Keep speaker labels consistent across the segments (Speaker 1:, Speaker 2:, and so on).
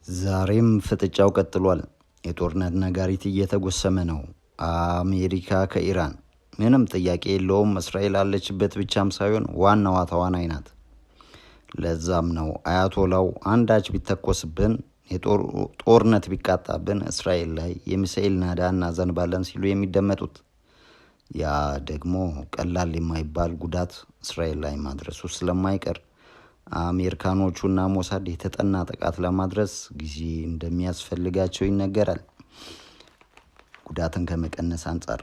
Speaker 1: ዛሬም ፍጥጫው ቀጥሏል። የጦርነት ነጋሪት እየተጎሰመ ነው። አሜሪካ ከኢራን ምንም ጥያቄ የለውም እስራኤል አለችበት ብቻም ሳይሆን ዋናዋ ተዋናይ ናት። ለዛም ነው አያቶላው አንዳች ቢተኮስብን ጦርነት ቢቃጣብን እስራኤል ላይ የሚሳኤል ናዳ እናዘንባለን ሲሉ የሚደመጡት። ያ ደግሞ ቀላል የማይባል ጉዳት እስራኤል ላይ ማድረሱ ስለማይቀር አሜሪካኖቹና ሞሳድ የተጠና ጥቃት ለማድረስ ጊዜ እንደሚያስፈልጋቸው ይነገራል። ጉዳትን ከመቀነስ አንፃር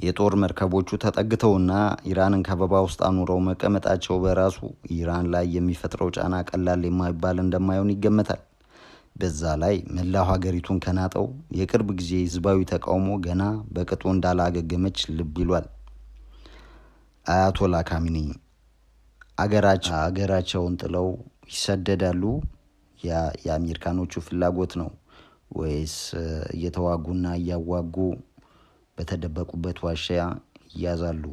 Speaker 1: የጦር መርከቦቹ ተጠግተውና ኢራንን ከበባ ውስጥ አኑረው መቀመጣቸው በራሱ ኢራን ላይ የሚፈጥረው ጫና ቀላል የማይባል እንደማይሆን ይገመታል። በዛ ላይ መላው ሀገሪቱን ከናጠው የቅርብ ጊዜ ህዝባዊ ተቃውሞ ገና በቅጡ እንዳላገገመች ልብ ይሏል። አያቶላ ካሚኒ አገራቸውን ጥለው ይሰደዳሉ? የአሜሪካኖቹ ፍላጎት ነው ወይስ እየተዋጉና እያዋጉ በተደበቁበት ዋሻ ይያዛሉ?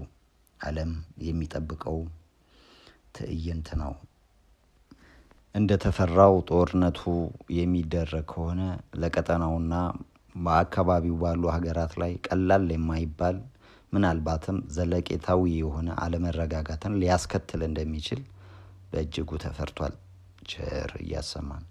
Speaker 1: ዓለም የሚጠብቀው ትዕይንት ነው። እንደተፈራው ጦርነቱ የሚደረግ ከሆነ ለቀጠናውና በአካባቢው ባሉ ሀገራት ላይ ቀላል የማይባል ምናልባትም ዘለቄታዊ የሆነ አለመረጋጋትን ሊያስከትል እንደሚችል በእጅጉ ተፈርቷል። ቸር ያሰማን።